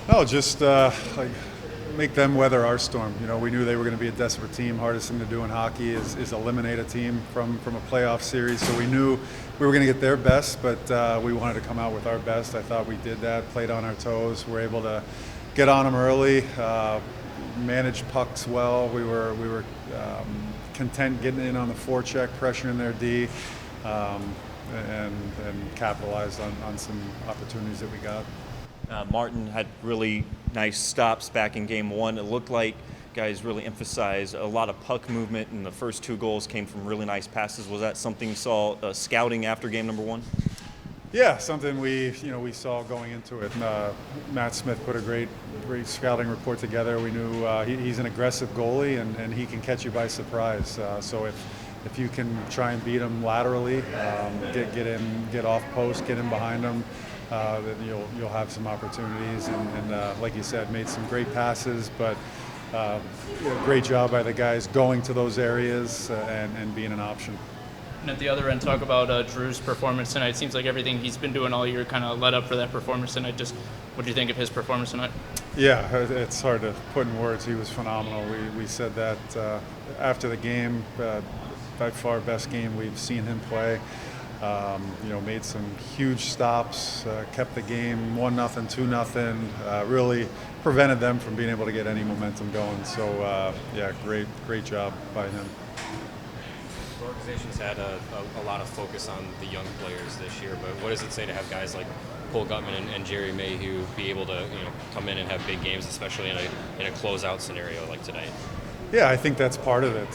No, just like make them weather our storm. You know, we knew they were going to be a desperate team. Hardest thing to do in hockey is eliminate a team from a playoff series. So we knew we were going to get their best, but we wanted to come out with our best. I thought we did that. Played on our toes. We're able to get on them early, manage pucks well. We were content getting in on the forecheck, pressuring their D, and capitalized on some opportunities that we got. Martin had really nice stops back in game one. It looked like guys really emphasized a lot of puck movement, and the first two goals came from really nice passes. Was that something you saw scouting after game number one? Yeah, something we saw going into it. Matt Smith put a great scouting report together. We knew he's an aggressive goalie, and he can catch you by surprise. So if you can try and beat him laterally, get in, get off post, get in behind him, then you'll have some opportunities. And like you said, made some great passes, but great job by the guys going to those areas and being an option. And at the other end, talk about Drew's performance tonight. It seems like everything he's been doing all year kind of led up for that performance tonight. Just what do you think of his performance tonight? Yeah, it's hard to put in words. He was phenomenal. We said that after the game, by far best game we've seen him play. Made some huge stops, kept the game 1-0, 2-0, really prevented them from being able to get any momentum going. So, great job by him. The organization's had a lot of focus on the young players this year, but what does it say to have guys like Cole Gutman and Gerry Mayhew be able to come in and have big games, especially in a closeout scenario like tonight? Yeah, I think that's part of it.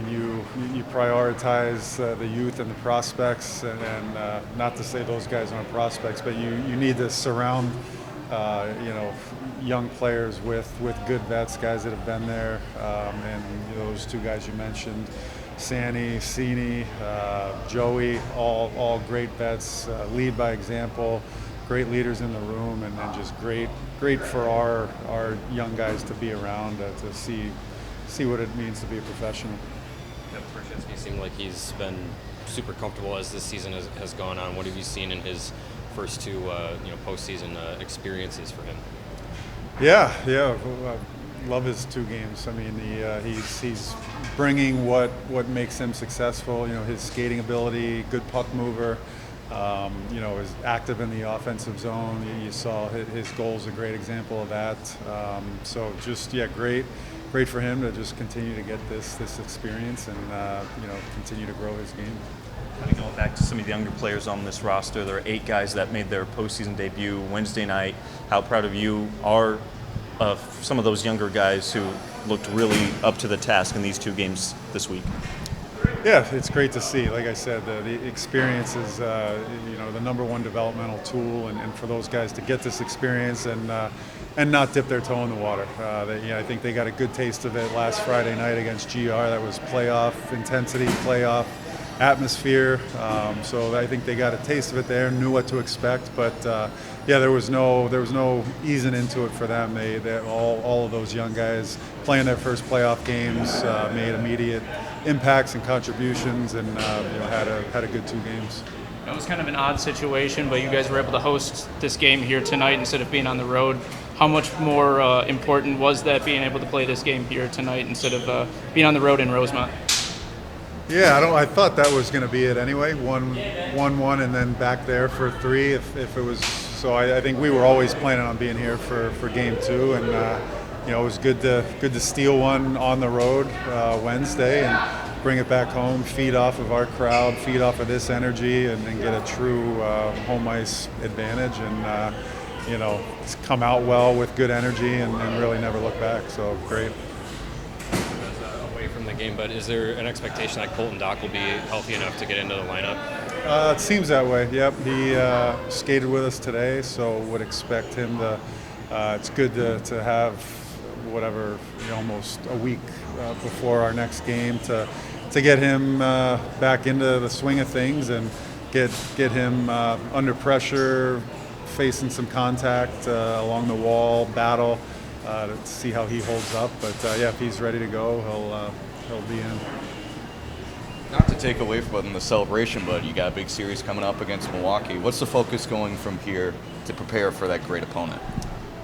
You prioritize the youth and the prospects, and not to say those guys aren't prospects, but you need to surround young players with good vets, guys that have been there, and those two guys you mentioned, Sanny, Cini, Joey, all great vets, lead by example, great leaders in the room, and just great for our young guys to be around to see what it means to be a professional. He seemed like he's been super comfortable as this season has gone on. What have you seen in his first two postseason experiences for him? Yeah. Love his two games. I mean, he's bringing what makes him successful. His skating ability, good puck mover. Is active in the offensive zone. You saw his goal's a great example of that. Great for him to just continue to get this experience and continue to grow his game. Kind of going back to some of the younger players on this roster, there are 8 guys that made their postseason debut Wednesday night. How proud of you are of some of those younger guys who looked really up to the task in these 2 games this week? Yeah, it's great to see. Like I said, the experience is the number one developmental tool, and for those guys to get this experience and not dip their toe in the water. I think they got a good taste of it last Friday night against GR. That was playoff intensity, playoff atmosphere. So I think they got a taste of it there, knew what to expect. But there was no easing into it for them. They all of those young guys playing their first playoff games made immediate impacts and contributions, and had a good 2 games. It was kind of an odd situation, but you guys were able to host this game here tonight instead of being on the road. How much more important was that, being able to play this game here tonight instead of being on the road in Rosemont? Yeah, I thought that was going to be it anyway. 1-1, and then back there for 3 if it was. So I think we were always planning on being here for game 2, and it was good to steal one on the road Wednesday and bring it back home, feed off of our crowd, feed off of this energy, and get a true home ice advantage. And it's come out well with good energy and really never look back. So great. Away from the game, but is there an expectation that Colton Dock will be healthy enough to get into the lineup? It seems that way. Yep, he skated with us today, so would expect him to. It's good to have almost a week before our next game to get him back into the swing of things and get him under pressure, facing some contact along the wall, battle to see how he holds up. But if he's ready to go, he'll be in. Not to take away from the celebration, but you got a big series coming up against Milwaukee. What's the focus going from here to prepare for that great opponent?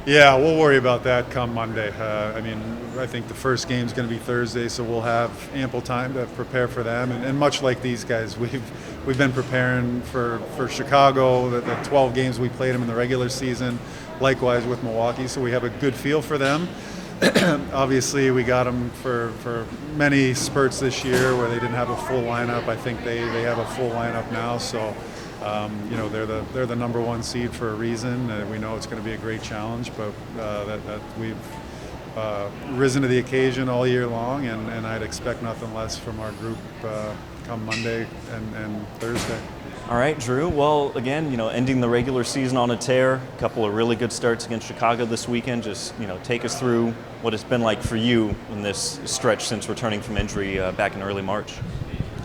Yeah, we'll worry about that come Monday. I mean, I think the first game's going to be Thursday, so we'll have ample time to prepare for them. And much like these guys, we've been preparing for Chicago, the 12 games we played them in the regular season, likewise with Milwaukee, so we have a good feel for them. Obviously, we got them for many spurts this year where they didn't have a full lineup. I think they have a full lineup now, so they're the number one seed for a reason. We know it's going to be a great challenge, but that we've risen to the occasion all year long, and I'd expect nothing less from our group come Monday and Thursday. All right, Drew. Well, again, ending the regular season on a tear, a couple of really good starts against Chicago this weekend. Just, take us through what it's been like for you in this stretch since returning from injury back in early March.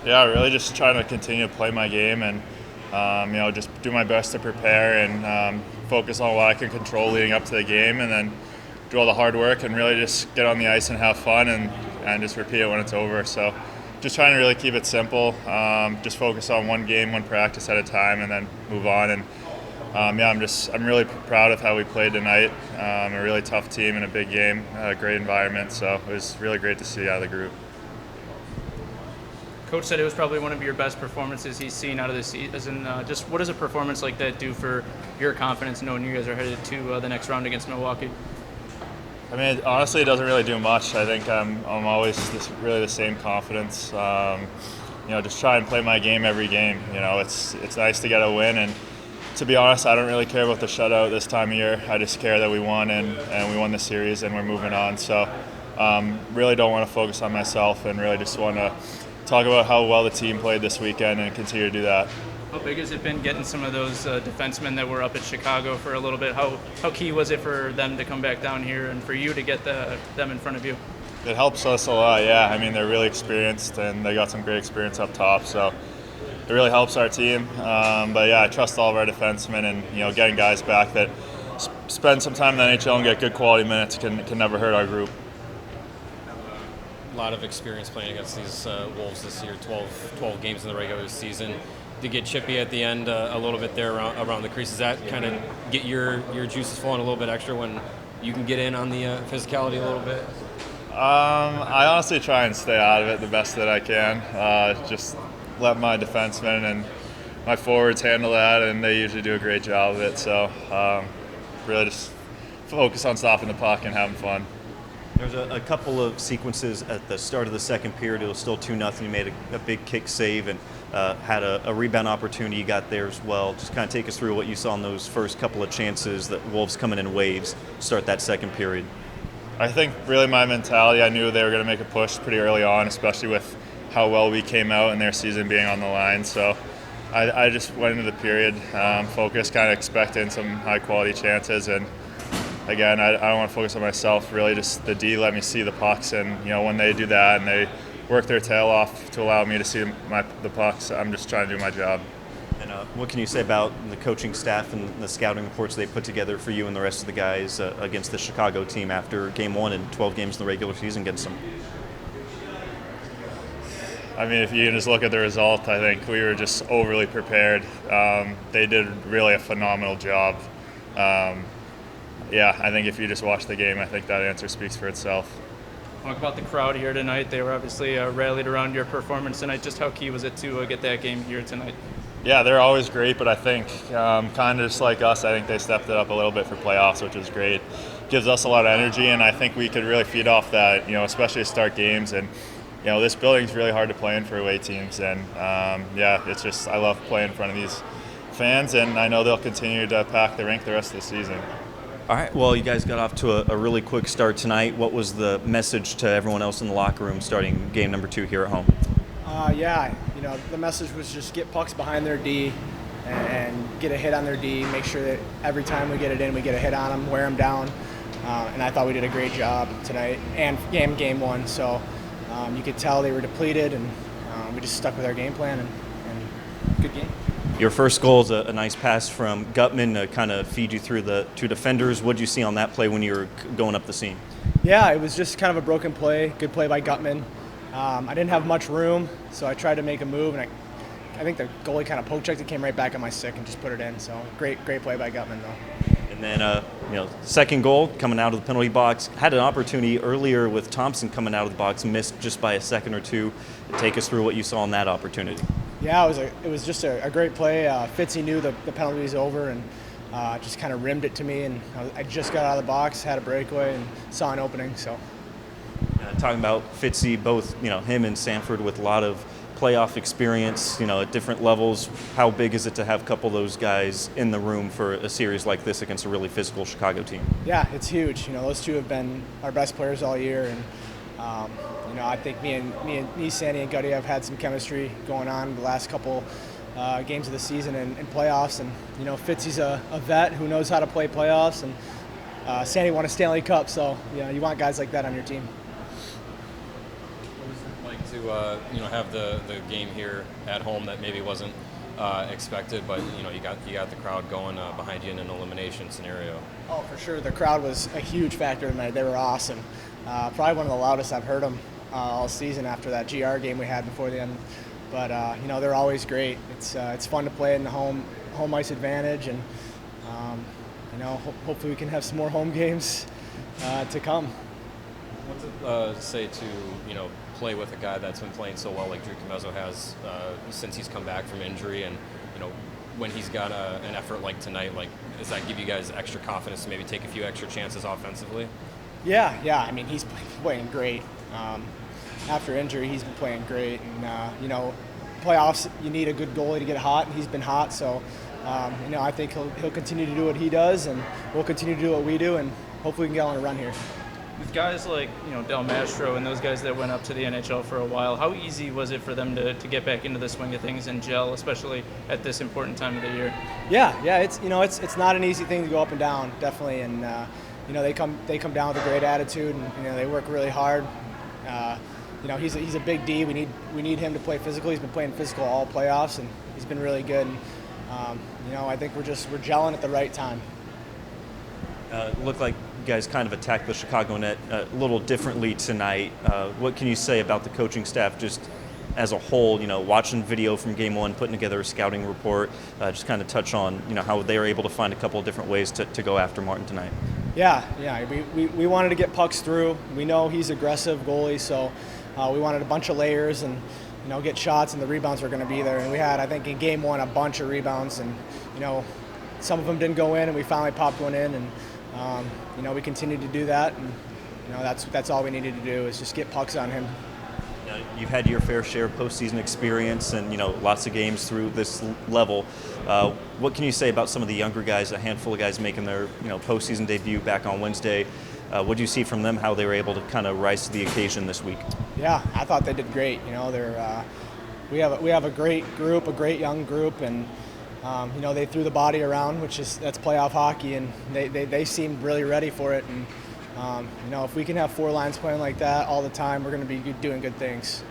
Yeah, really just trying to continue to play my game and, just do my best to prepare and focus on what I can control leading up to the game, and then do all the hard work and really just get on the ice and have fun and just repeat it when it's over. So just trying to really keep it simple, just focus on one game, one practice at a time, and then move on. And I'm really proud of how we played tonight. A really tough team in a big game, a great environment. So it was really great to see out of the group. Coach said it was probably one of your best performances he's seen out of the season. Just what does a performance like that do for your confidence, knowing you guys are headed to the next round against Milwaukee? I mean, honestly, it doesn't really do much. I think I'm always really the same confidence. Just try and play my game every game. It's nice to get a win, and to be honest, I don't really care about the shutout this time of year. I just care that we won and we won the series and we're moving on. So really don't want to focus on myself, and really just want to talk about how well the team played this weekend and continue to do that. How big has it been getting some of those defensemen that were up at Chicago for a little bit? How key was it for them to come back down here and for you to get them in front of you? It helps us a lot, yeah. I mean, they're really experienced and they got some great experience up top, so it really helps our team. But yeah, I trust all of our defensemen, and getting guys back that spend some time in the NHL and get good quality minutes can never hurt our group. A lot of experience playing against these Wolves this year, 12 games in the regular season. To get chippy at the end a little bit there around the crease, does that kind of get your juices flowing a little bit extra when you can get in on the physicality a little bit? I honestly try and stay out of it the best that I can. Just let my defensemen and my forwards handle that, and they usually do a great job of it. So really just focus on stopping the puck and having fun. There's a couple of sequences at the start of the second period. It was still 2-0. You made a big kick save and had a rebound opportunity you got there as well. Just kind of take us through what you saw in those first couple of chances that Wolves coming in waves start that second period. I think really my mentality, I knew they were going to make a push pretty early on, especially with how well we came out and their season being on the line. So I just went into the period focused, kind of expecting some high-quality chances. And again, I don't want to focus on myself. Really, just the D let me see the pucks, and when they do that and they work their tail off to allow me to see the pucks, I'm just trying to do my job. And what can you say about the coaching staff and the scouting reports they put together for you and the rest of the guys against the Chicago team after Game 1 and 12 games in the regular season against them? I mean, if you just look at the result, I think we were just overly prepared. They did really a phenomenal job. Yeah, I think if you just watch the game, I think that answer speaks for itself. Talk about the crowd here tonight. They were obviously rallied around your performance tonight. Just how key was it to get that game here tonight? Yeah, they're always great, but I think kind of just like us, I think they stepped it up a little bit for playoffs, which is great. Gives us a lot of energy, and I think we could really feed off that, especially to start games. And this building's really hard to play in for away teams, and it's just I love playing in front of these fans, and I know they'll continue to pack the rink the rest of the season. All right, well, you guys got off to a really quick start tonight. What was the message to everyone else in the locker room starting game number 2 here at home? The message was just get pucks behind their D and get a hit on their D, make sure that every time we get it in, we get a hit on them, wear them down. And I thought we did a great job tonight and game 1. So you could tell they were depleted, and we just stuck with our game plan and good game. Your first goal is a nice pass from Gutman to kind of feed you through the 2 defenders. What did you see on that play when you were going up the seam? Yeah, it was just kind of a broken play. Good play by Gutman. I didn't have much room, so I tried to make a move, and I think the goalie kind of poke checked it, came right back on my stick and just put it in. So great play by Gutman, though. And And then, second goal coming out of the penalty box. Had an opportunity earlier with Thompson coming out of the box, missed just by a second or two. Take us through what you saw in that opportunity. Yeah, it was just a great play. Fitzy knew the penalty was over and just kind of rimmed it to me. And I just got out of the box, had a breakaway, and saw an opening. So. Talking about Fitzy, both him and Sanford with a lot of playoff experience, at different levels. How big is it to have a couple of those guys in the room for a series like this against a really physical Chicago team? Yeah, it's huge. Those two have been our best players all year, and I think me, Sandy, and Gutty have had some chemistry going on the last couple games of the season and playoffs. And Fitzy's a vet who knows how to play playoffs, and Sandy won a Stanley Cup, so you want guys like that on your team. To have the game here at home that maybe wasn't expected, but you got the crowd going behind you in an elimination scenario. Oh, for sure. The crowd was a huge factor tonight. They were awesome. Probably one of the loudest I've heard them all season after that GR game we had before the end. But they're always great. It's fun to play in the home ice advantage, and hopefully we can have some more home games to come. What's it say to play with a guy that's been playing so well like Drew Commesso has since he's come back from injury, and when he's got an effort like tonight, like does that give you guys extra confidence to maybe take a few extra chances offensively? Yeah. I mean, he's playing great. After injury, he's been playing great, and playoffs you need a good goalie to get hot, and he's been hot. So I think he'll continue to do what he does, and we'll continue to do what we do, and hopefully we can get on a run here. With guys like Del Mastro and those guys that went up to the NHL for a while, how easy was it for them to get back into the swing of things and gel, especially at this important time of the year? Yeah, it's not an easy thing to go up and down, definitely, and they come down with a great attitude, and they work really hard. He's a big D. We need him to play physical. He's been playing physical all playoffs, and he's been really good. And, I think we're gelling at the right time. Looked like you guys kind of attacked the Chicago net a little differently tonight. What can you say about the coaching staff just as a whole, watching video from game one, putting together a scouting report, just kind of touch on, how they were able to find a couple of different ways to go after Martin tonight? Yeah. We wanted to get pucks through. We know he's aggressive goalie, so we wanted a bunch of layers and, get shots, and the rebounds were going to be there. And we had, I think, in game one, a bunch of rebounds, and, some of them didn't go in, and we finally popped one in, and we continued to do that, and that's all we needed to do is just get pucks on him. You've had your fair share of postseason experience, and lots of games through this level. What can you say about some of the younger guys? A handful of guys making their postseason debut back on Wednesday. What do you see from them? How they were able to kind of rise to the occasion this week? Yeah, I thought they did great. We have a great group, a great young group, and. They threw the body around, that's playoff hockey, and they seemed really ready for it. And if we can have four lines playing like that all the time, we're going to be doing good things.